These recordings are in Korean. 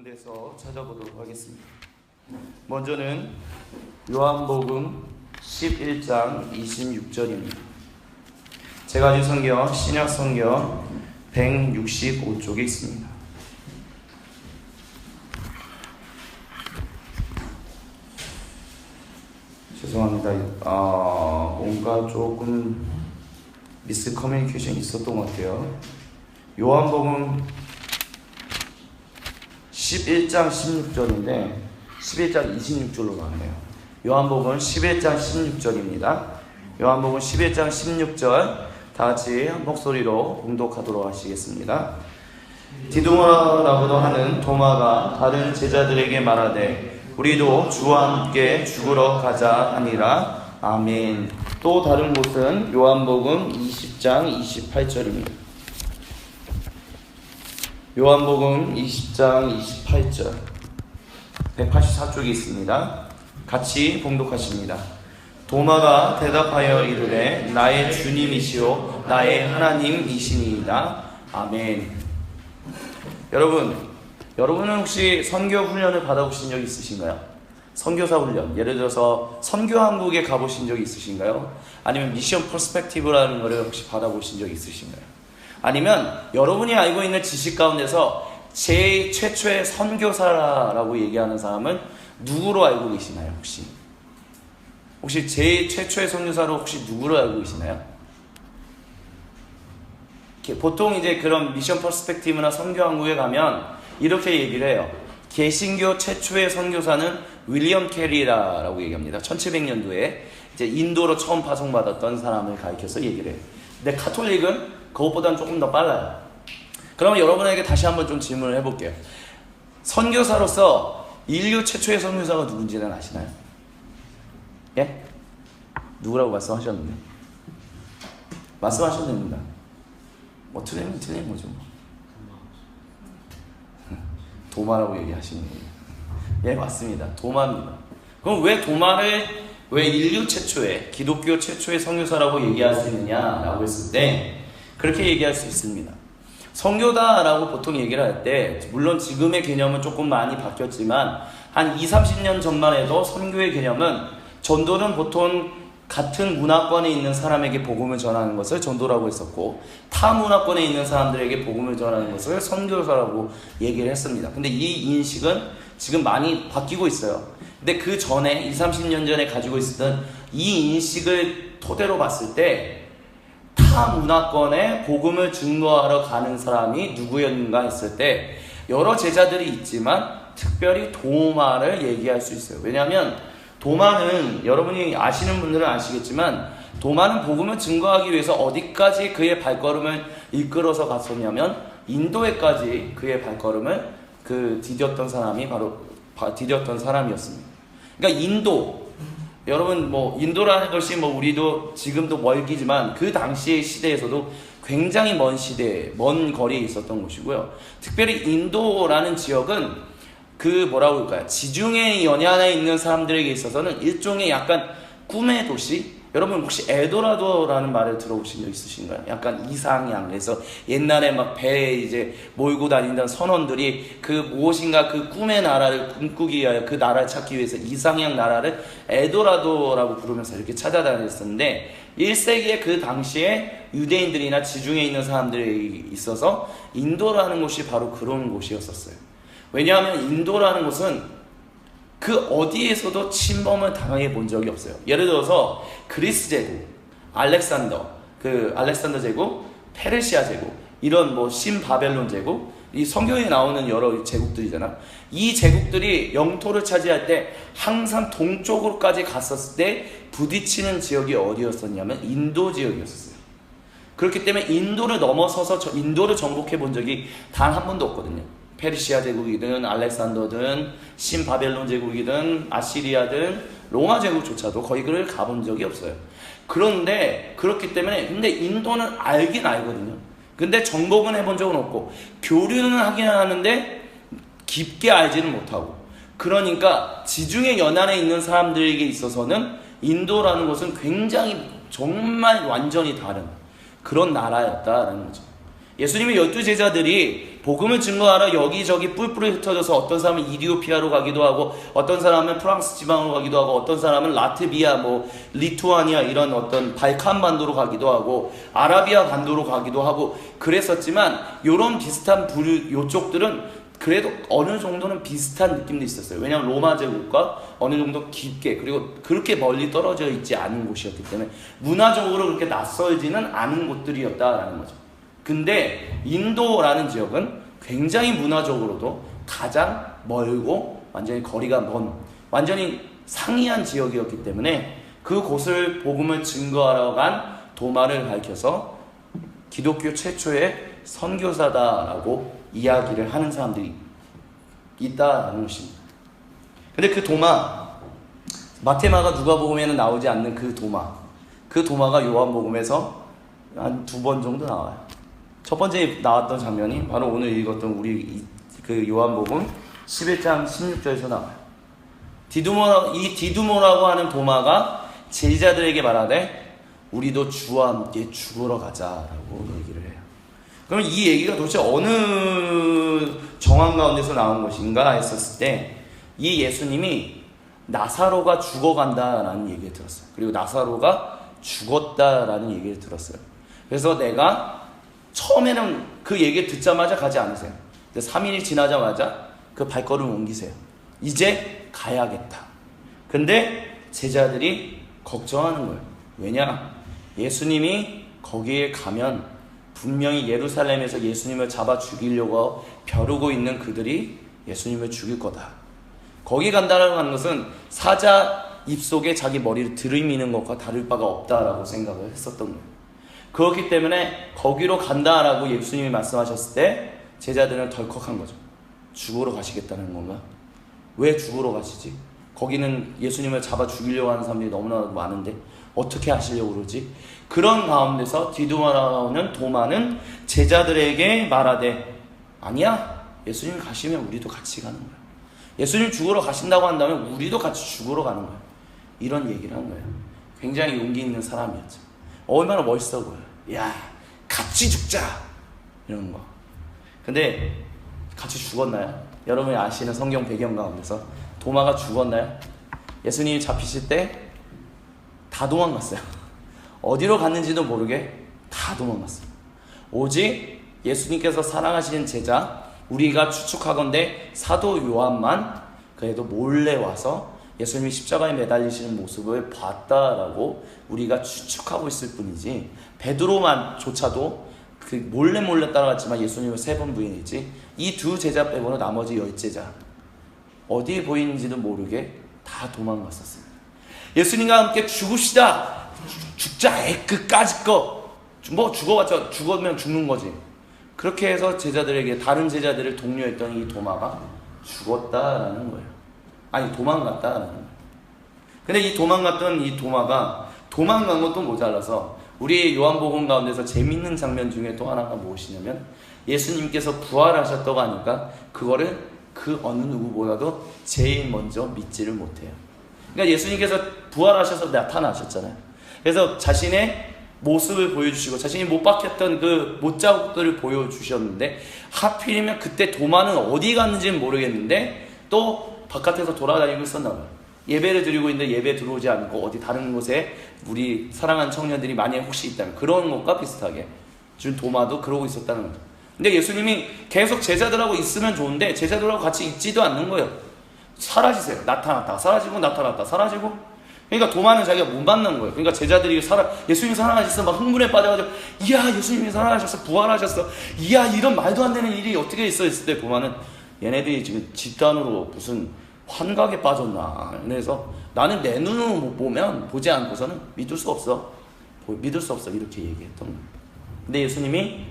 군데서 찾아보도록 하겠습니다. 먼저는 요한복음 11장 26절입니다. 제가 가진 성경 신약 성경 165쪽에 있습니다. 죄송합니다. 뭔가 조금 미스 커뮤니케이션이 있었던 것 같아요. 요한복음 11장 16절인데 11장 26절로 나왔네요. 요한복음 11장 16절입니다. 요한복음 11장 16절 다같이 한 목소리로 봉독하도록 하시겠습니다. 디두마라고도 하는 도마가 다른 제자들에게 말하되 우리도 주와 함께 죽으러 가자 하니라. 아멘. 또 다른 곳은 요한복음 20장 28절입니다. 요한복음 20장 28절 184쪽에 있습니다. 같이 봉독하십니다. 도마가 대답하여 이르되 나의 주님이시오 나의 하나님이시니이다. 아멘. 여러분은 혹시 선교 훈련을 받아보신 적 있으신가요? 선교사 훈련, 예를 들어서 선교한국에 가보신 적 있으신가요? 아니면 미션 퍼스펙티브라는 것을 혹시 받아보신 적 있으신가요? 아니면 여러분이 알고 있는 지식 가운데서 최초의 선교사라고 얘기하는 사람은 누구로 알고 계시나요? 혹시 최초의 선교사로 혹시 누구로 알고 계시나요? 보통 이제 그런 미션 퍼스펙티브나 선교한국에 가면 이렇게 얘기를 해요. 개신교 최초의 선교사는 윌리엄 캐리라고 얘기합니다. 1700년도에 이제 인도로 처음 파송받았던 사람을 가리켜서 얘기를 해요. 근데 가톨릭은 그것보다는 조금 더 빨라요. 그러면 여러분에게 다시 한번 좀 질문을 해볼게요. 선교사로서 인류 최초의 선교사가 누군지는 아시나요? 예? 누구라고 말씀하셨는데? 말씀하셨습니다. 뭐 틀린 거죠. 도마라고 얘기하시는 거예요. 예, 맞습니다. 도마입니다. 그럼 왜 인류 최초의 기독교 최초의 선교사라고 얘기할 수 있느냐라고 했을 때 그렇게 얘기할 수 있습니다. 선교다라고 보통 얘기를 할 때 물론 지금의 개념은 조금 많이 바뀌었지만 한 20-30년 전만 해도 선교의 개념은 전도는 보통 같은 문화권에 있는 사람에게 복음을 전하는 것을 전도라고 했었고 타 문화권에 있는 사람들에게 복음을 전하는 것을 선교사라고 얘기를 했습니다. 근데 이 인식은 지금 많이 바뀌고 있어요. 근데 그 전에 20-30년 전에 가지고 있었던 이 인식을 토대로 봤을 때 타 문화권에 복음을 증거하러 가는 사람이 누구였는가 했을 때 여러 제자들이 있지만 특별히 도마를 얘기할 수 있어요. 왜냐하면 도마는 여러분이 아시는 분들은 아시겠지만 도마는 복음을 증거하기 위해서 어디까지 그의 발걸음을 이끌어서 갔었냐면 인도에까지 그의 발걸음을 디뎠던 사람이 바로 디뎠던 사람이었습니다. 그러니까 여러분 인도라는 것이 우리도 지금도 멀기지만 그 당시의 시대에서도 굉장히 먼 거리에 있었던 곳이고요. 특별히 인도라는 지역은 지중해 연안에 있는 사람들에게 있어서는 일종의 약간 꿈의 도시? 여러분 혹시 에도라도라는 말을 들어보신 적 있으신가요? 약간 이상향. 그래서 옛날에 배에 이제 몰고 다니던 선원들이 무엇인가 꿈의 나라를 꿈꾸기 위하여 그 나라를 찾기 위해서 이상향 나라를 에도라도라고 부르면서 이렇게 찾아다녔었는데 1세기에 그 당시에 유대인들이나 지중해에 있는 사람들이 있어서 인도라는 곳이 바로 그런 곳이었었어요. 왜냐하면 인도라는 곳은 그 어디에서도 침범을 당해 본 적이 없어요. 예를 들어서 그리스 제국, 알렉산더 제국, 페르시아 제국, 이런 신바벨론 제국, 이 성경에 나오는 여러 제국들이잖아. 이 제국들이 영토를 차지할 때 항상 동쪽으로까지 갔었을 때 부딪히는 지역이 어디였었냐면 인도 지역이었어요. 그렇기 때문에 인도를 넘어서서 인도를 정복해 본 적이 단 한 번도 없거든요. 페르시아 제국이든 알렉산더든 신바벨론 제국이든 아시리아든 로마 제국조차도 거의 그를 가본 적이 없어요. 그런데 그렇기 때문에 근데 인도는 알긴 알거든요. 근데 정복은 해본 적은 없고 교류는 하긴 하는데 깊게 알지는 못하고 그러니까 지중해 연안에 있는 사람들에게 있어서는 인도라는 곳은 굉장히 정말 완전히 다른 그런 나라였다라는 거죠. 예수님의 12제자들이 복음을 증거하러 여기저기 뿔뿔이 흩어져서 어떤 사람은 이디오피아로 가기도 하고 어떤 사람은 프랑스 지방으로 가기도 하고 어떤 사람은 라트비아 리투아니아 이런 어떤 발칸 반도로 가기도 하고 아라비아 반도로 가기도 하고 그랬었지만 요런 비슷한 부류 요쪽들은 그래도 어느 정도는 비슷한 느낌도 있었어요. 왜냐하면 로마 제국과 어느 정도 깊게 그리고 그렇게 멀리 떨어져 있지 않은 곳이었기 때문에 문화적으로 그렇게 낯설지는 않은 곳들이었다라는 거죠. 근데 인도라는 지역은 굉장히 문화적으로도 가장 멀고 완전히 거리가 먼 완전히 상이한 지역이었기 때문에 그곳을 복음을 증거하러 간 도마를 밝혀서 기독교 최초의 선교사다라고 이야기를 하는 사람들이 있다라는 것입니다. 근데 그 도마, 마테마가 누가복음에는 나오지 않는 그 도마가 요한복음에서 한 2번 정도 나와요. 첫 번째 나왔던 장면이 바로 오늘 읽었던 우리 그 요한복음 11장 16절에서 나와요. 이 디두모라고 하는 도마가 제자들에게 말하되 우리도 주와 함께 죽으러 가자라고 얘기를 해요. 그럼 이 얘기가 도대체 어느 정황 가운데서 나온 것인가 했었을 때 이 예수님이 나사로가 죽어간다라는 얘기를 들었어요. 그리고 나사로가 죽었다라는 얘기를 들었어요. 그래서 내가 처음에는 그 얘기를 듣자마자 가지 않으세요. 3일이 지나자마자 그 발걸음을 옮기세요. 이제 가야겠다. 근데 제자들이 걱정하는 거예요. 왜냐? 예수님이 거기에 가면 분명히 예루살렘에서 예수님을 잡아 죽이려고 벼르고 있는 그들이 예수님을 죽일 거다. 거기 간다라고 하는 것은 사자 입속에 자기 머리를 들이미는 것과 다를 바가 없다라고 생각을 했었던 거예요. 그렇기 때문에 거기로 간다라고 예수님이 말씀하셨을 때 제자들은 덜컥한 거죠. 죽으러 가시겠다는 건가? 왜 죽으러 가시지? 거기는 예수님을 잡아 죽이려고 하는 사람들이 너무나 많은데 어떻게 하시려고 그러지? 그런 가운데서 디두모라는 도마는 제자들에게 말하되 아니야, 예수님 가시면 우리도 같이 가는 거야. 예수님 죽으러 가신다고 한다면 우리도 같이 죽으러 가는 거야. 이런 얘기를 한 거예요. 굉장히 용기 있는 사람이었죠. 얼마나 멋있어 보여요. 야, 같이 죽자! 이런 거. 근데 같이 죽었나요? 여러분이 아시는 성경 배경 가운데서 도마가 죽었나요? 예수님이 잡히실 때 다 도망갔어요. 어디로 갔는지도 모르게 다 도망갔어요. 오직 예수님께서 사랑하시는 제자, 우리가 추측하건대 사도 요한만 그래도 몰래 와서 예수님이 십자가에 매달리시는 모습을 봤다라고 우리가 추측하고 있을 뿐이지, 베드로만조차도 그 몰래 따라갔지만 예수님을 3번 부인했지, 이 2 제자 빼고는 나머지 10제자 어디에 보이는지도 모르게 다 도망갔었습니다. 예수님과 함께 죽읍시다. 죽자. 끝까지 거. 죽어봤자 죽으면 죽는 거지. 그렇게 해서 제자들에게, 다른 제자들을 독려했던 이 도마가 죽었다라는 거예요. 아니, 도망갔다라는 거예요. 근데 이 도망갔던 이 도마가 도망간 것도 모자라서 우리 요한복음 가운데서 재밌는 장면 중에 또 하나가 무엇이냐면, 예수님께서 부활하셨다고 하니까 그거를 그 어느 누구보다도 제일 먼저 믿지를 못해요. 그러니까 예수님께서 부활하셔서 나타나셨잖아요. 그래서 자신의 모습을 보여주시고 자신이 못 박혔던 그 못자국들을 보여주셨는데, 하필이면 그때 도마는 어디 갔는지는 모르겠는데 또 바깥에서 돌아다니고 있었나 봐요. 예배를 드리고 있는데 예배 들어오지 않고 어디 다른 곳에 우리 사랑하는 청년들이 만약에 혹시 있다면 그런 것과 비슷하게 지금 도마도 그러고 있었다는 거죠. 근데 예수님이 계속 제자들하고 있으면 좋은데 제자들하고 같이 있지도 않는 거예요. 사라지세요. 나타났다 사라지고 나타났다 사라지고. 그러니까 도마는 자기가 못 만난 거예요. 그러니까 제자들이 예수님이 살아나셨어 막 흥분에 빠져가지고, 이야, 예수님이 살아나셨어, 부활하셨어, 이야, 이런 말도 안 되는 일이 어떻게 있어 했을 때 보면은 얘네들이 지금 집단으로 무슨 환각에 빠졌나. 그래서 나는 내 눈으로 못 보면 보지 않고서는 믿을 수 없어 이렇게 얘기했던 거예요. 근데 예수님이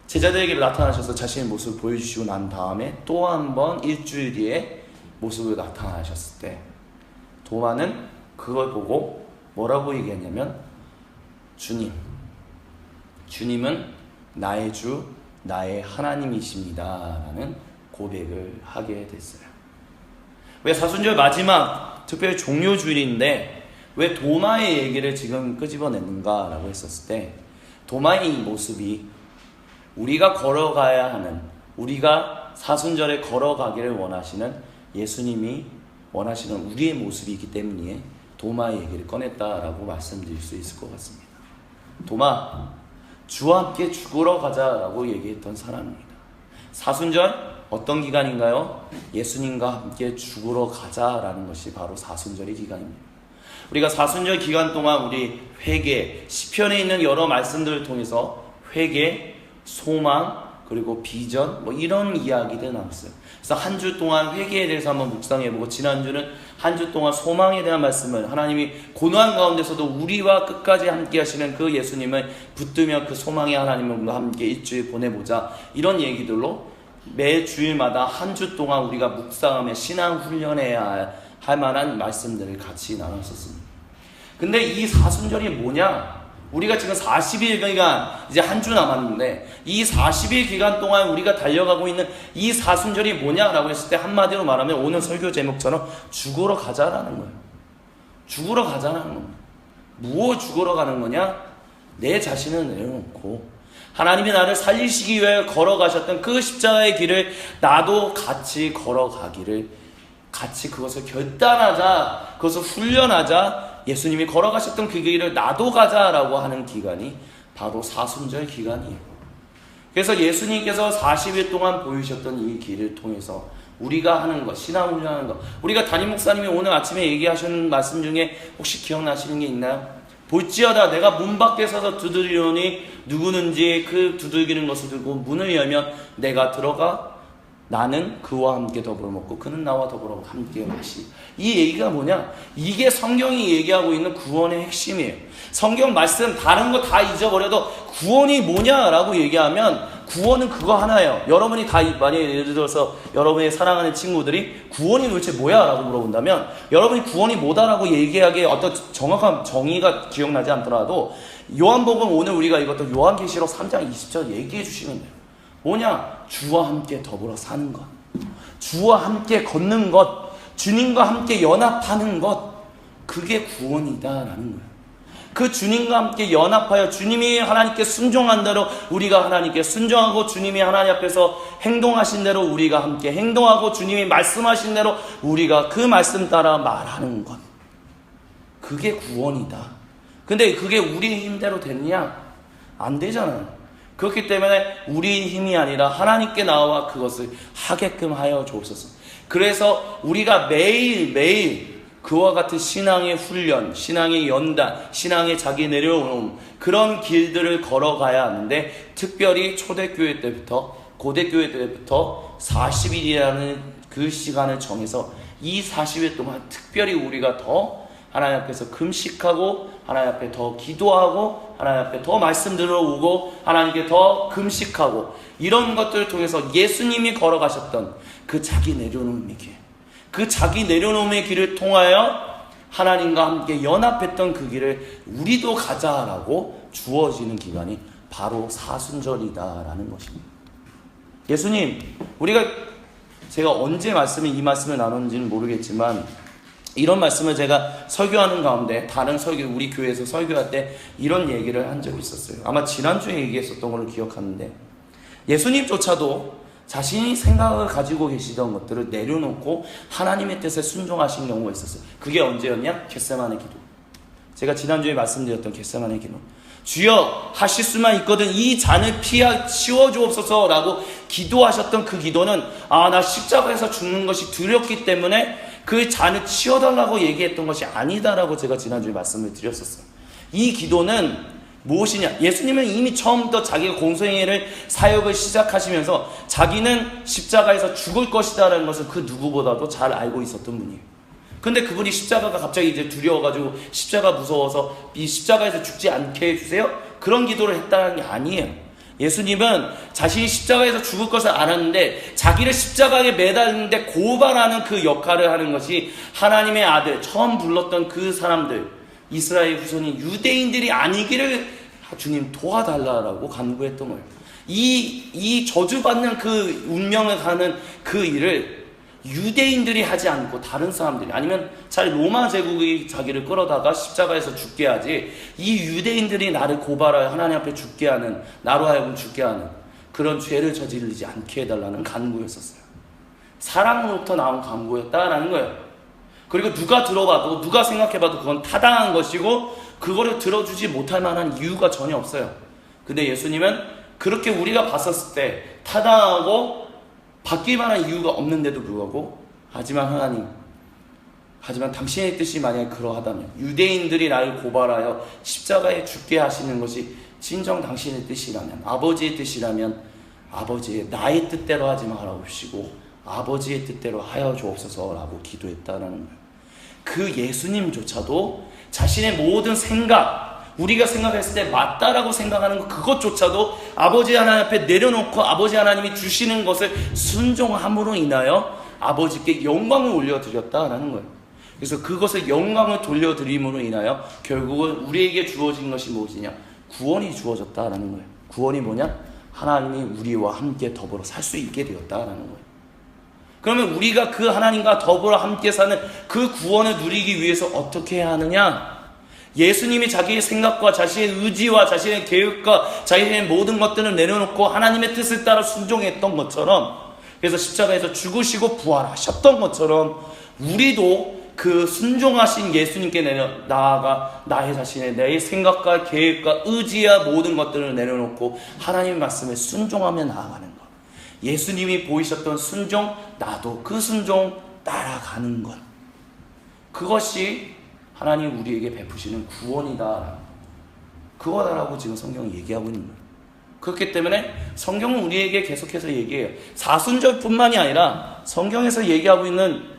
제자들에게 나타나셔서 자신의 모습을 보여주시고 난 다음에 또 한 번 일주일 뒤에 모습으로 나타나셨을 때 도마는 그걸 보고 뭐라고 얘기했냐면, 주님은 나의 주, 나의 하나님이십니다 라는 고백을 하게 됐어요. 왜 사순절 마지막 특별히 종료주일인데 왜 도마의 얘기를 지금 끄집어냈는가 라고 했었을 때, 도마의 이 모습이 우리가 걸어가야 하는 우리가 사순절에 걸어가기를 원하시는 예수님이 원하시는 우리의 모습이기 때문에 도마의 얘기를 꺼냈다라고 말씀드릴 수 있을 것 같습니다. 도마, 주와 함께 죽으러 가자라고 얘기했던 사람입니다. 사순절 어떤 기간인가요? 예수님과 함께 죽으러 가자라는 것이 바로 사순절의 기간입니다. 우리가 사순절 기간 동안 우리 회개, 시편에 있는 여러 말씀들을 통해서 회개, 소망, 그리고 비전, 이런 이야기들 나왔어요. 그래서 한 주 동안 회개에 대해서 한번 묵상해보고, 지난주는 한 주 동안 소망에 대한 말씀을, 하나님이 고난 가운데서도 우리와 끝까지 함께 하시는 그 예수님을 붙들며 그 소망의 하나님과 함께 일주일 보내보자, 이런 얘기들로 매 주일마다 한 주 동안 우리가 묵상하며 신앙 훈련해야 할 만한 말씀들을 같이 나눴었습니다. 근데 이 사순절이 뭐냐? 우리가 지금 40일 기간, 이제 한 주 남았는데, 이 40일 기간 동안 우리가 달려가고 있는 이 사순절이 뭐냐라고 했을 때 한마디로 말하면 오늘 설교 제목처럼 죽으러 가자라는 거예요. 죽으러 가자라는 겁니다. 무엇 죽으러 가는 거냐? 내 자신을 내려놓고 하나님이 나를 살리시기 위해 걸어가셨던 그 십자가의 길을 나도 같이 걸어가기를, 같이 그것을 결단하자, 그것을 훈련하자, 예수님이 걸어가셨던 그 길을 나도 가자라고 하는 기간이 바로 사순절 기간이에요. 그래서 예수님께서 40일 동안 보이셨던 이 길을 통해서 우리가 하는 것, 신앙 훈련하는 것, 우리가 담임 목사님이 오늘 아침에 얘기하신 말씀 중에 혹시 기억나시는 게 있나요? 볼지어다 내가 문 밖에 서서 두드리오니 누구든지 그 두들기는 것을 들고 문을 열면 내가 들어가 나는 그와 함께 더불어 먹고 그는 나와 더불어 함께 마시. 이 얘기가 뭐냐? 이게 성경이 얘기하고 있는 구원의 핵심이에요. 성경 말씀 다른 거 다 잊어버려도 구원이 뭐냐라고 얘기하면 구원은 그거 하나예요. 여러분이 다, 만약에 예를 들어서 여러분의 사랑하는 친구들이 구원이 도대체 뭐야? 라고 물어본다면 여러분이 구원이 뭐다라고 얘기하기에 어떤 정확한 정의가 기억나지 않더라도 요한복음, 오늘 우리가 읽었던 요한계시록 3장 20절 얘기해 주시면 돼요. 뭐냐? 주와 함께 더불어 사는 것, 주와 함께 걷는 것, 주님과 함께 연합하는 것, 그게 구원이다라는 거예요. 그 주님과 함께 연합하여 주님이 하나님께 순종한 대로 우리가 하나님께 순종하고, 주님이 하나님 앞에서 행동하신 대로 우리가 함께 행동하고, 주님이 말씀하신 대로 우리가 그 말씀 따라 말하는 것, 그게 구원이다. 근데 그게 우리의 힘대로 됐냐? 안 되잖아요. 그렇기 때문에 우리의 힘이 아니라 하나님께 나와 그것을 하게끔 하여 주옵소서. 그래서 우리가 매일매일 그와 같은 신앙의 훈련, 신앙의 연단, 신앙의 자기 내려오는 그런 길들을 걸어가야 하는데, 특별히 초대교회 때부터 고대교회 때부터 40일이라는 그 시간을 정해서 이 40일 동안 특별히 우리가 더 하나님 앞에서 금식하고, 하나님 앞에 더 기도하고, 하나님 앞에 더 말씀 들어오고, 하나님께 더 금식하고, 이런 것들을 통해서 예수님이 걸어가셨던 그 자기 내려놓음의 길, 그 자기 내려놓음의 길을 통하여 하나님과 함께 연합했던 그 길을 우리도 가자라고 주어지는 기간이 바로 사순절이다라는 것입니다. 예수님, 제가 언제 이 말씀을 나눴는지는 모르겠지만, 이런 말씀을 제가 설교하는 가운데 다른 우리 교회에서 설교할 때 이런 얘기를 한 적이 있었어요. 아마 지난주에 얘기했었던 걸로 기억하는데, 예수님조차도 자신이 생각을 가지고 계시던 것들을 내려놓고 하나님의 뜻에 순종하신 경우가 있었어요. 그게 언제였냐? 겟세마네 기도. 제가 지난주에 말씀드렸던 겟세마네 기도. 주여, 하실 수만 있거든 이 잔을 치워주옵소서 라고 기도하셨던 그 기도는, 나 십자가에서 죽는 것이 두렵기 때문에 그 잔을 치워달라고 얘기했던 것이 아니다라고 제가 지난주에 말씀을 드렸었어요. 이 기도는 무엇이냐? 예수님은 이미 처음부터 자기가 공생애를 사역을 시작하시면서 자기는 십자가에서 죽을 것이다라는 것을 그 누구보다도 잘 알고 있었던 분이에요. 근데 그분이 십자가가 갑자기 이제 두려워가지고 십자가 무서워서 이 십자가에서 죽지 않게 해주세요? 그런 기도를 했다는 게 아니에요. 예수님은 자신이 십자가에서 죽을 것을 알았는데 자기를 십자가에 매달리는데 고발하는 그 역할을 하는 것이 하나님의 아들, 처음 불렀던 그 사람들, 이스라엘 후손인 유대인들이 아니기를 주님 도와달라고 간구했던 거예요. 이 저주받는 그 운명을 가는 그 일을 유대인들이 하지 않고 다른 사람들이, 아니면 차라리 로마 제국이 자기를 끌어다가 십자가에서 죽게 하지, 이 유대인들이 나를 고발하여 하나님 앞에 죽게 하는, 나로 하여금 죽게 하는 그런 죄를 저지르지 않게 해달라는 간구였었어요. 사랑으로부터 나온 간구였다라는 거예요. 그리고 누가 들어봐도 누가 생각해봐도 그건 타당한 것이고 그거를 들어주지 못할 만한 이유가 전혀 없어요. 근데 예수님은 그렇게 우리가 봤었을 때 타당하고 받길 만한 이유가 없는데도 불구하고 하지만 당신의 뜻이 만약에 그러하다면 유대인들이 나를 고발하여 십자가에 죽게 하시는 것이 진정 당신의 뜻이라면, 아버지의 뜻이라면 아버지의 나의 뜻대로 하지 말아옵시고 아버지의 뜻대로 하여 주옵소서라고 기도했다라는 거예요. 그 예수님조차도 자신의 모든 생각, 우리가 생각했을 때 맞다라고 생각하는 것, 그것조차도 아버지 하나님 앞에 내려놓고 아버지 하나님이 주시는 것을 순종함으로 인하여 아버지께 영광을 올려드렸다라는 거예요. 그래서 그것을 영광을 돌려드림으로 인하여 결국은 우리에게 주어진 것이 무엇이냐? 구원이 주어졌다라는 거예요. 구원이 뭐냐? 하나님이 우리와 함께 더불어 살 수 있게 되었다라는 거예요. 그러면 우리가 그 하나님과 더불어 함께 사는 그 구원을 누리기 위해서 어떻게 해야 하느냐? 예수님이 자기의 생각과 자신의 의지와 자신의 계획과 자신의 모든 것들을 내려놓고 하나님의 뜻을 따라 순종했던 것처럼, 그래서 십자가에서 죽으시고 부활하셨던 것처럼 우리도 그 순종하신 예수님께 나아가 나의 자신의 내 생각과 계획과 의지와 모든 것들을 내려놓고 하나님의 말씀에 순종하며 나아가는 것. 예수님이 보이셨던 순종, 나도 그 순종 따라가는 것. 그것이 하나님 우리에게 베푸시는 구원이다. 그거다라고 지금 성경이 얘기하고 있는 거예요. 그렇기 때문에 성경은 우리에게 계속해서 얘기해요. 사순절뿐만이 아니라 성경에서 얘기하고 있는,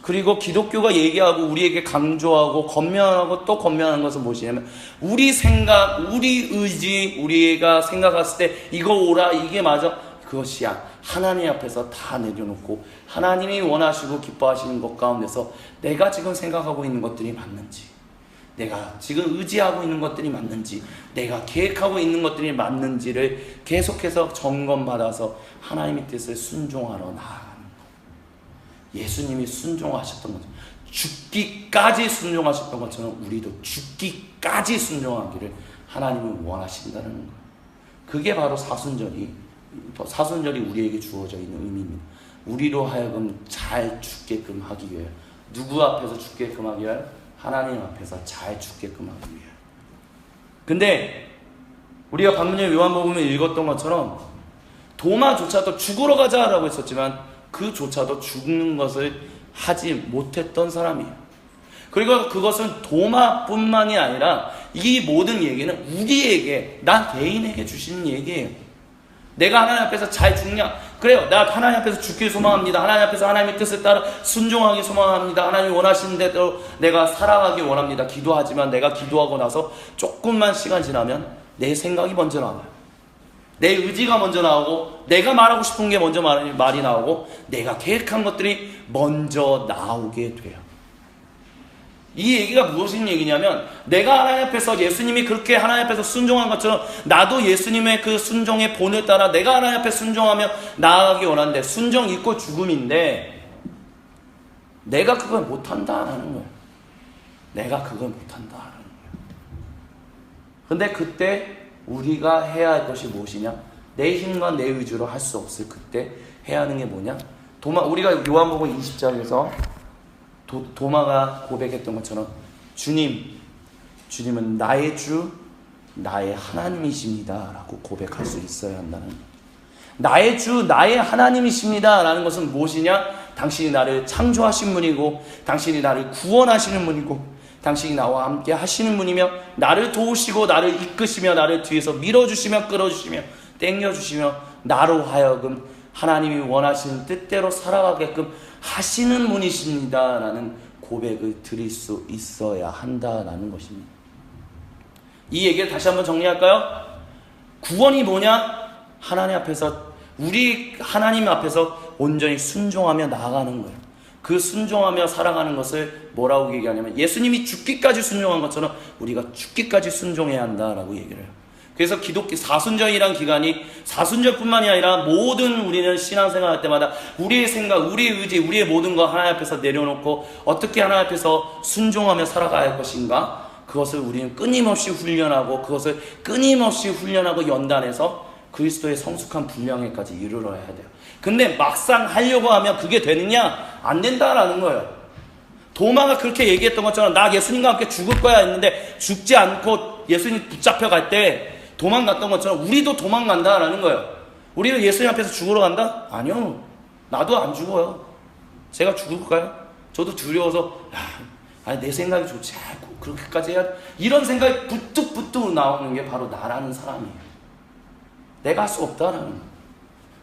그리고 기독교가 얘기하고 우리에게 강조하고 건면하고 또 건면하는 것은 무엇이냐면 우리 생각, 우리 의지, 우리가 생각했을 때 이거 옳아, 이게 맞아, 그것이야. 하나님 앞에서 다 내려놓고 하나님이 원하시고 기뻐하시는 것 가운데서 내가 지금 생각하고 있는 것들이 맞는지, 내가 지금 의지하고 있는 것들이 맞는지, 내가 계획하고 있는 것들이 맞는지를 계속해서 점검받아서 하나님의 뜻을 순종하러 나아가는 것. 예수님이 순종하셨던 것처럼, 죽기까지 순종하셨던 것처럼 우리도 죽기까지 순종하기를 하나님은 원하신다는 거예요. 그게 바로 사순절이 우리에게 주어져 있는 의미입니다. 우리로 하여금 잘 죽게끔 하기 위하여, 누구 앞에서 죽게끔 하기 위하여? 하나님 앞에서 잘 죽게끔 하기 위하여. 근데 우리가 방금 전에 요한복음을 읽었던 것처럼 도마조차도 죽으러 가자라고 했었지만 그조차도 죽는 것을 하지 못했던 사람이에요. 그리고 그것은 도마뿐만이 아니라 이 모든 얘기는 우리에게, 나 개인에게 주시는 얘기예요. 내가 하나님 앞에서 잘 죽냐? 그래요. 나 하나님 앞에서 죽길 소망합니다. 하나님 앞에서 하나님의 뜻을 따라 순종하기 소망합니다. 하나님이 원하시는 대로 내가 살아가기 원합니다. 기도하지만 내가 기도하고 나서 조금만 시간 지나면 내 생각이 먼저 나와요. 내 의지가 먼저 나오고, 내가 말하고 싶은 게 먼저 말이 나오고, 내가 계획한 것들이 먼저 나오게 돼요. 이 얘기가 무슨 얘기냐면, 내가 하나님 앞에서, 예수님이 그렇게 하나님 앞에서 순종한 것처럼 나도 예수님의 그 순종의 본을 따라 내가 하나님 앞에 순종하며 나아가기 원하는데, 순종 이고 죽음인데 내가 그걸 못한다라는 거예요. 내가 그걸 못한다라는 거예요. 근데 그때 우리가 해야 할 것이 무엇이냐? 내 힘과 내 의지로 할 수 없을 그때 해야 하는 게 뭐냐? 우리가 요한복음 20장에서 도마가 고백했던 것처럼 주님은 나의 주, 나의 하나님이십니다 라고 고백할 수 있어야 한다는 거예요. 나의 주, 나의 하나님이십니다 라는 것은 무엇이냐? 당신이 나를 창조하신 분이고, 당신이 나를 구원하시는 분이고, 당신이 나와 함께 하시는 분이며, 나를 도우시고 나를 이끄시며 나를 뒤에서 밀어주시며 끌어주시며 땡겨주시며 나로 하여금 하나님이 원하시는 뜻대로 살아가게끔 하시는 분이십니다 라는 고백을 드릴 수 있어야 한다라는 것입니다. 이 얘기를 다시 한번 정리할까요? 구원이 뭐냐? 하나님 앞에서, 우리 하나님 앞에서 온전히 순종하며 나아가는 거예요. 그 순종하며 살아가는 것을 뭐라고 얘기하냐면, 예수님이 죽기까지 순종한 것처럼 우리가 죽기까지 순종해야 한다라고 얘기를 해요. 그래서 기독교 사순절이란 기간이 사순절뿐만이 아니라 모든 우리는 신앙생활 할 때마다 우리의 생각, 우리의 의지, 우리의 모든 거 하나님 앞에서 내려놓고 어떻게 하나님 앞에서 순종하며 살아가야 할 것인가, 그것을 우리는 끊임없이 훈련하고, 그것을 끊임없이 훈련하고 연단해서 그리스도의 성숙한 분량에까지 이르러야 돼요. 근데 막상 하려고 하면 그게 되느냐? 안 된다라는 거예요. 도마가 그렇게 얘기했던 것처럼 나 예수님과 함께 죽을 거야 했는데 죽지 않고 예수님 붙잡혀 갈 때 도망갔던 것처럼 우리도 도망간다라는 거예요. 우리도 예수님 앞에서 죽으러 간다? 아니요. 나도 안 죽어요. 제가 죽을까요? 저도 두려워서 내 생각이 좋지 않고 그렇게까지 해야 돼. 이런 생각이 부뚝부뚝 나오는 게 바로 나라는 사람이에요. 내가 할 수 없다라는 거예요.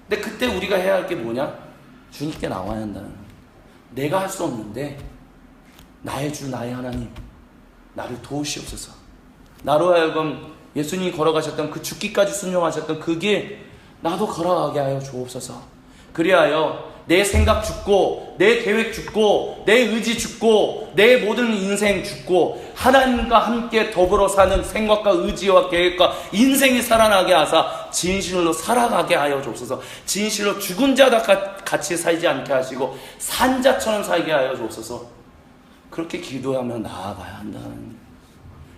근데 그때 우리가 해야 할 게 뭐냐? 주님께 나와야 한다는 거예요. 내가 할 수 없는데 나의 주 나의 하나님 나를 도우시옵소서. 나로 하여금 예수님이 걸어가셨던 그 죽기까지 순종하셨던 그 길 나도 걸어가게 하여 주옵소서. 그리하여 내 생각 죽고 내 계획 죽고 내 의지 죽고 내 모든 인생 죽고 하나님과 함께 더불어 사는 생각과 의지와 계획과 인생이 살아나게 하사 진실로 살아가게 하여 주옵소서. 진실로 죽은 자가 같이 살지 않게 하시고 산 자처럼 살게 하여 주옵소서. 그렇게 기도하며 나아가야 한다는,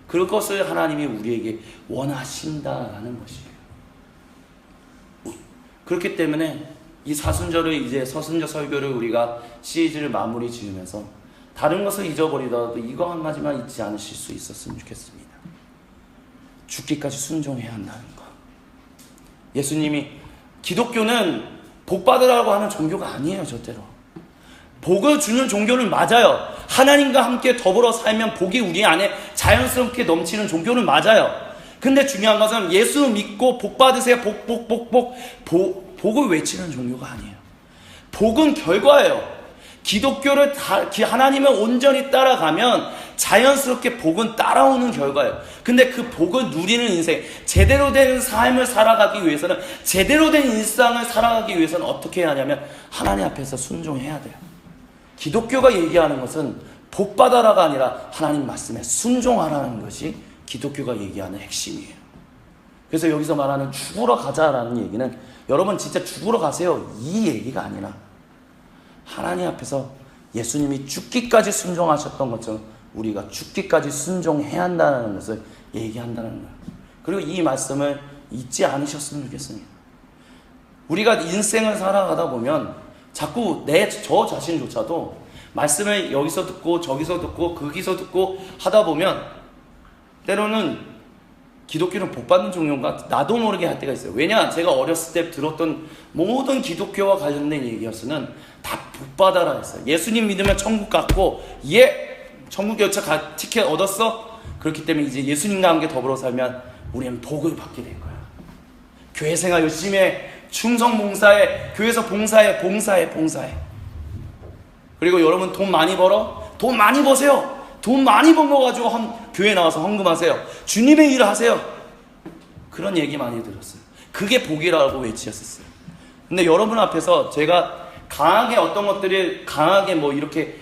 그것을 하나님이 우리에게 원하신다라는 것이에요. 그렇기 때문에 이 사순절을 이제 서순절 설교를 우리가 시리즈를 마무리 지으면서 다른 것을 잊어버리더라도 이거 한 가지만 잊지 않으실 수 있었으면 좋겠습니다. 죽기까지 순종해야 한다는 것. 예수님이, 기독교는 복 받으라고 하는 종교가 아니에요. 절대로 복을 주는 종교는 맞아요. 하나님과 함께 더불어 살면 복이 우리 안에 자연스럽게 넘치는 종교는 맞아요. 근데 중요한 것은 예수 믿고 복 받으세요. 복을 외치는 종교가 아니에요. 복은 결과예요. 기독교를 하나님을 온전히 따라가면 자연스럽게 복은 따라오는 결과예요. 근데 그 복을 누리는 인생, 제대로 된 삶을 살아가기 위해서는, 제대로 된 일상을 살아가기 위해서는 어떻게 해야 하냐면 하나님 앞에서 순종해야 돼요. 기독교가 얘기하는 것은 복받아라가 아니라 하나님 말씀에 순종하라는 것이 기독교가 얘기하는 핵심이에요. 그래서 여기서 말하는 죽으러 가자라는 얘기는 여러분 진짜 죽으러 가세요 이 얘기가 아니라 하나님 앞에서 예수님이 죽기까지 순종하셨던 것처럼 우리가 죽기까지 순종해야 한다는 것을 얘기한다는 거예요. 그리고 이 말씀을 잊지 않으셨으면 좋겠습니다. 우리가 인생을 살아가다 보면 자꾸 저 자신조차도 말씀을 여기서 듣고 저기서 듣고 거기서 듣고 하다 보면 때로는 기독교는 복받는 종교인가 나도 모르게 할 때가 있어요. 왜냐? 제가 어렸을 때 들었던 모든 기독교와 관련된 얘기였으면 다 복받아라 했어요. 예수님 믿으면 천국 갔고 천국 열차 티켓 얻었어? 그렇기 때문에 이제 예수님과 함께 더불어 살면 우리는 복을 받게 된 거야. 교회 생활 열심히 해. 충성 봉사해. 교회에서 봉사해. 그리고 여러분 돈 많이 벌어? 돈 많이 버세요. 돈 많이 번 거 가지고 교회 나와서 헌금하세요. 주님의 일을 하세요. 그런 얘기 많이 들었어요. 그게 복이라고 외치셨었어요. 근데 여러분 앞에서 제가 강하게 어떤 것들이 강하게 이렇게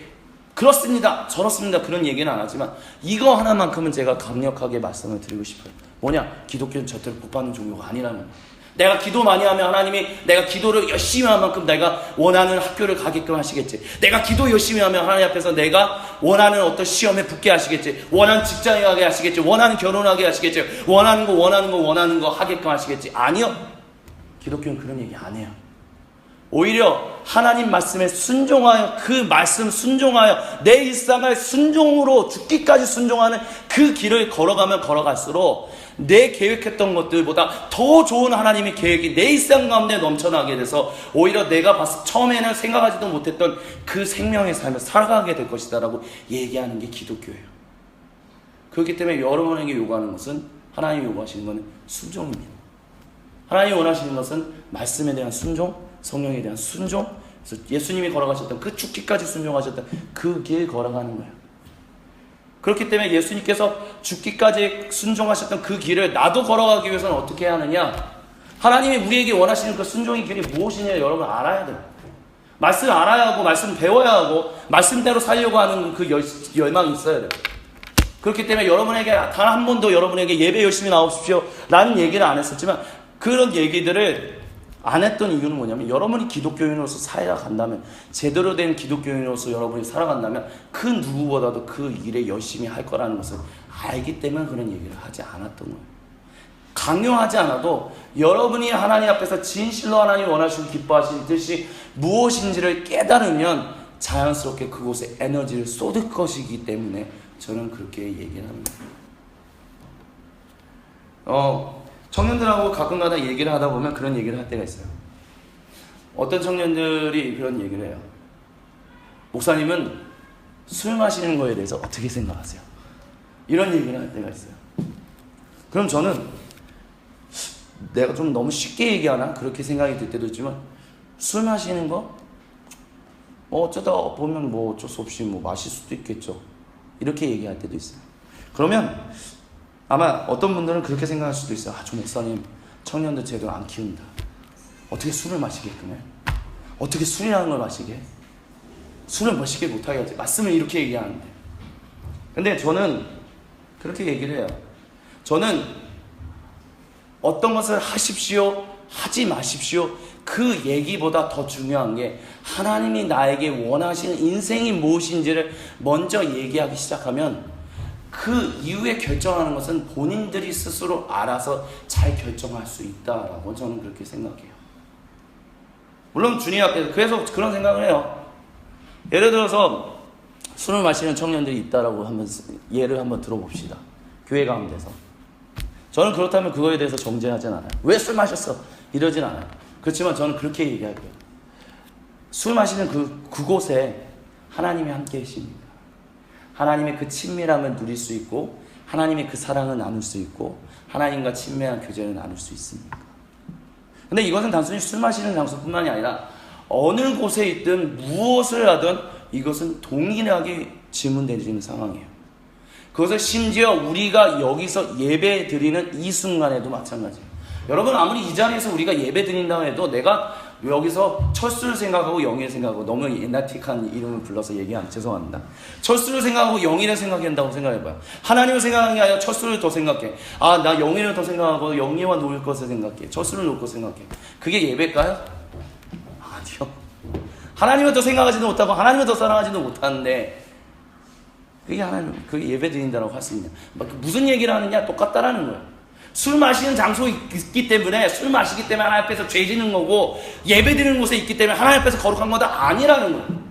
그렇습니다 저렇습니다 그런 얘기는 안 하지만 이거 하나만큼은 제가 강력하게 말씀을 드리고 싶어요. 뭐냐? 기독교는 절대로 복받는 종교가 아니라는 거예요. 내가 기도 많이 하면 하나님이 내가 기도를 열심히 한 만큼 내가 원하는 학교를 가게끔 하시겠지. 내가 기도 열심히 하면 하나님 앞에서 내가 원하는 어떤 시험에 붙게 하시겠지. 원하는 직장에 가게 하시겠지. 원하는 결혼하게 하시겠지. 원하는 거 하게끔 하시겠지. 아니요. 기독교는 그런 얘기 안 해요. 오히려 하나님 말씀에 순종하여 그 말씀 순종하여 내 일상을 순종으로 죽기까지 순종하는 그 길을 걸어가면 걸어갈수록 내 계획했던 것들보다 더 좋은 하나님의 계획이 내 일상 가운데 넘쳐나게 돼서 오히려 내가 처음에는 생각하지도 못했던 그 생명의 삶을 살아가게 될 것이다 라고 얘기하는 게 기독교예요. 그렇기 때문에 여러분에게 요구하는 것은, 하나님이 요구하시는 것은 순종입니다. 하나님이 원하시는 것은 말씀에 대한 순종, 성령에 대한 순종, 그래서 예수님이 걸어가셨던 그 죽기까지 순종하셨던 그 길 걸어가는 거예요. 그렇기 때문에 예수님께서 죽기까지 순종하셨던 그 길을 나도 걸어가기 위해서는 어떻게 해야 하느냐? 하나님이 우리에게 원하시는 그 순종의 길이 무엇이냐 여러분 알아야 돼요. 말씀 알아야 하고 말씀 배워야 하고 말씀대로 살려고 하는 그 열망이 있어야 돼요. 그렇기 때문에 여러분에게 단 한 번도 여러분에게 예배 열심히 나오십시오 라는 얘기를 안 했었지만 그런 얘기들을 안 했던 이유는 뭐냐면 여러분이 기독교인으로서 살아간다면, 제대로 된 기독교인으로서 여러분이 살아간다면 그 누구보다도 그 일에 열심히 할 거라는 것을 알기 때문에 그런 얘기를 하지 않았던 거예요. 강요하지 않아도 여러분이 하나님 앞에서 진실로 하나님 원하시고 기뻐하시는 뜻이 무엇인지를 깨달으면 자연스럽게 그곳에 에너지를 쏟을 것이기 때문에 저는 그렇게 얘기를 합니다. 청년들하고 가끔가다 얘기를 하다 보면 그런 얘기를 할 때가 있어요. 어떤 청년들이 그런 얘기를 해요. 목사님은 술 마시는 거에 대해서 어떻게 생각하세요? 이런 얘기를 할 때가 있어요. 그럼 저는 내가 좀 너무 쉽게 얘기하나? 그렇게 생각이 들 때도 있지만, 술 마시는 거? 어쩌다 보면 뭐 어쩔 수 없이 뭐 마실 수도 있겠죠. 이렇게 얘기할 때도 있어요. 그러면 아마 어떤 분들은 그렇게 생각할 수도 있어요. 저 목사님 청년들 제대로 안 키운다. 어떻게 술을 마시게끔 해? 어떻게 술이라는 걸 마시게 해? 술을 마시게 못하게 하지. 말씀을 이렇게 얘기하는데. 근데 저는 그렇게 얘기를 해요. 저는 어떤 것을 하십시오, 하지 마십시오, 그 얘기보다 더 중요한 게 하나님이 나에게 원하시는 인생이 무엇인지를 먼저 얘기하기 시작하면 그 이후에 결정하는 것은 본인들이 스스로 알아서 잘 결정할 수 있다라고 저는 그렇게 생각해요. 물론 주님 앞에서 그래서 그런 생각을 해요. 예를 들어서 술을 마시는 청년들이 있다라고 하면 예를 한번 들어봅시다. 교회 가운데서 저는 그렇다면 그거에 대해서 정죄하진 않아요. 왜 술 마셨어? 이러진 않아요. 그렇지만 저는 그렇게 얘기할게요. 술 마시는 그곳에 하나님이 함께 계십니다. 하나님의 그 친밀함을 누릴 수 있고 하나님의 그 사랑을 나눌 수 있고 하나님과 친밀한 교제를 나눌 수 있습니다. 근데 이것은 단순히 술 마시는 장소뿐만이 아니라 어느 곳에 있든 무엇을 하든 이것은 동일하게 질문되는 상황이에요. 그것을 심지어 우리가 여기서 예배 드리는 이 순간에도 마찬가지예요. 여러분, 아무리 이 자리에서 우리가 예배 드린다고 해도 내가 여기서 철수를 생각하고 영의를 생각하고, 너무 옛날틱한 이름을 불러서 얘기하면 죄송합니다. 철수를 생각하고 영의를 생각한다고 생각해봐요. 하나님을 생각하는 게 아니라 철수를 더 생각해. 나 영의를 더 생각하고 영의와 놓을 것을 생각해. 철수를 놓을 것을 생각해. 그게 예배일까요? 아니요. 하나님을 더 생각하지도 못하고 하나님을 더 사랑하지도 못하는데 그게 예배 드린다고 할 수 있냐. 무슨 얘기를 하느냐? 똑같다라는 거예요. 술 마시는 장소에 있기 때문에, 술 마시기 때문에 하나님 앞에서 죄 지는 거고, 예배 드리는 곳에 있기 때문에 하나님 앞에서 거룩한 거다 아니라는 거예요.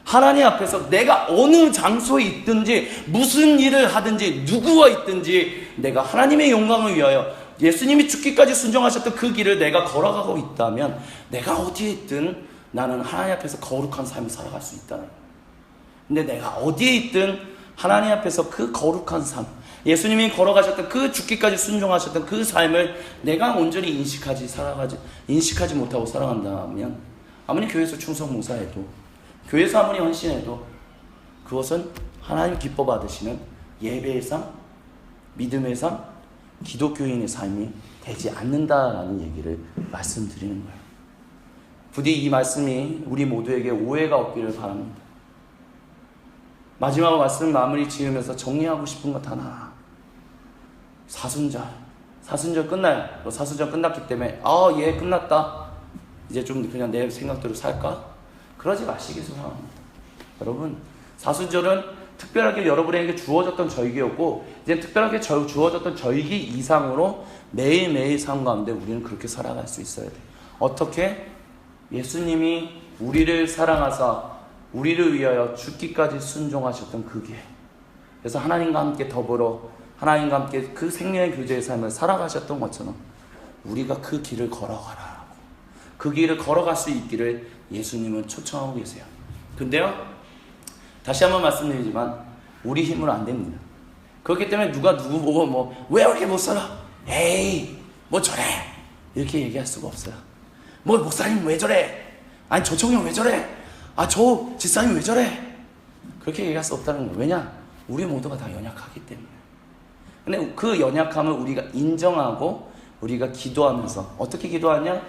하나님 앞에서 내가 어느 장소에 있든지 무슨 일을 하든지 누구와 있든지 내가 하나님의 영광을 위하여 예수님이 죽기까지 순종하셨던 그 길을 내가 걸어가고 있다면 내가 어디에 있든 나는 하나님 앞에서 거룩한 삶을 살아갈 수 있다는 거예요. 근데 내가 어디에 있든 하나님 앞에서 그 거룩한 삶, 예수님이 걸어가셨던 그 죽기까지 순종하셨던 그 삶을 내가 온전히 인식하지 못하고 살아간다면, 아무리 교회에서 충성 봉사해도, 교회에서 아무리 헌신해도 그것은 하나님 기뻐 받으시는 예배의 삶, 믿음의 삶, 기독교인의 삶이 되지 않는다라는 얘기를 말씀드리는 거예요. 부디 이 말씀이 우리 모두에게 오해가 없기를 바랍니다. 마지막 말씀 마무리 지으면서 정리하고 싶은 것 하나. 사순절 끝나요. 사순절 끝났기 때문에 예, 끝났다, 이제 좀 그냥 내 생각대로 살까? 그러지 마시기 소망합니다. 여러분, 사순절은 특별하게 여러분에게 주어졌던 절기였고, 이제 특별하게 주어졌던 절기 이상으로 매일매일 삶 가운데 우리는 그렇게 살아갈 수 있어야 돼요. 어떻게? 예수님이 우리를 사랑하사 우리를 위하여 죽기까지 순종하셨던 그 길, 그래서 하나님과 함께 더불어 하나님과 함께 그 생명의 교제의 삶을 살아가셨던 것처럼 우리가 그 길을 걸어가라고, 그 길을 걸어갈 수 있기를 예수님은 초청하고 계세요. 근데요, 다시 한번 말씀드리지만 우리 힘으로 안 됩니다. 그렇기 때문에 누가 누구 보고 왜 이렇게 못 살아? 에이, 뭐 저래, 이렇게 얘기할 수가 없어요. 목사님 왜 저래? 아니 저 청년 왜 저래? 저 집사님 왜 저래? 그렇게 얘기할 수 없다는 거예요. 왜냐? 우리 모두가 다 연약하기 때문에. 근데 그 연약함을 우리가 인정하고 우리가 기도하면서, 어떻게 기도하냐?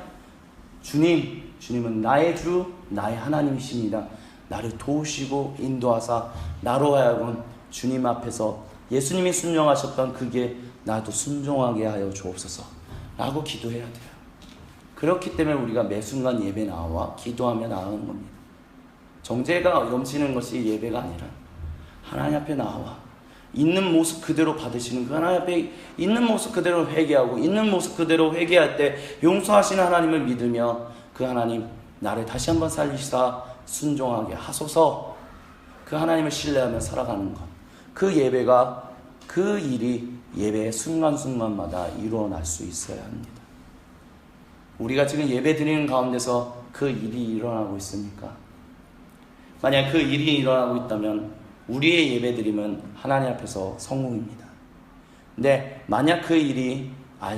주님은 나의 주, 나의 하나님이십니다. 나를 도우시고 인도하사 나로 하여금 주님 앞에서 예수님이 순종하셨던 그게 나도 순종하게 하여 주옵소서 라고 기도해야 돼요. 그렇기 때문에 우리가 매 순간 예배 나와 기도하며 나가는 겁니다. 정죄가 넘치는 것이 예배가 아니라 하나님 앞에 나와 있는 모습 그대로 받으시는 그 하나님 앞에 있는 모습 그대로 회개하고 있는 모습 그대로 회개할 때 용서하시는 하나님을 믿으며 그 하나님 나를 다시 한번 살리시사 순종하게 하소서, 그 하나님을 신뢰하며 살아가는 것, 그 예배가 그 일이 예배의 순간순간마다 일어날 수 있어야 합니다. 우리가 지금 예배 드리는 가운데서 그 일이 일어나고 있습니까? 만약 그 일이 일어나고 있다면 우리의 예배 드림은 하나님 앞에서 성공입니다. 근데 만약 그 일이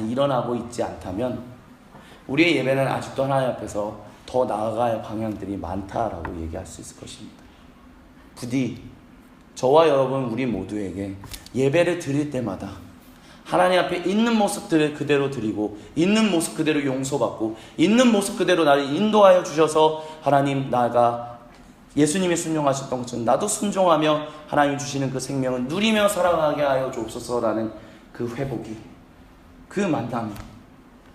일어나고 있지 않다면 우리의 예배는 아직도 하나님 앞에서 더 나아갈 방향들이 많다라고 얘기할 수 있을 것입니다. 부디 저와 여러분 우리 모두에게 예배를 드릴 때마다 하나님 앞에 있는 모습들을 그대로 드리고 있는 모습 그대로 용서받고 있는 모습 그대로 나를 인도하여 주셔서 하나님 나가 예수님이 순종하셨던 것처럼 나도 순종하며 하나님 주시는 그 생명을 누리며 살아가게 하여 주옵소서라는 그 회복이, 그 만남이,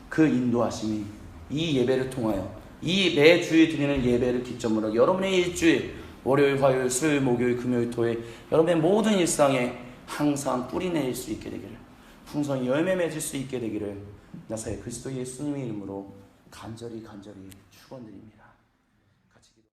그 인도하심이 이 예배를 통하여 이 매주일 드리는 예배를 기점으로 여러분의 일주일 월요일, 화요일, 수요일, 목요일, 금요일, 토요일 여러분의 모든 일상에 항상 뿌리내릴 수 있게 되기를, 풍성히 열매 맺을 수 있게 되기를 나사의 그리스도 예수님의 이름으로 간절히 축원드립니다.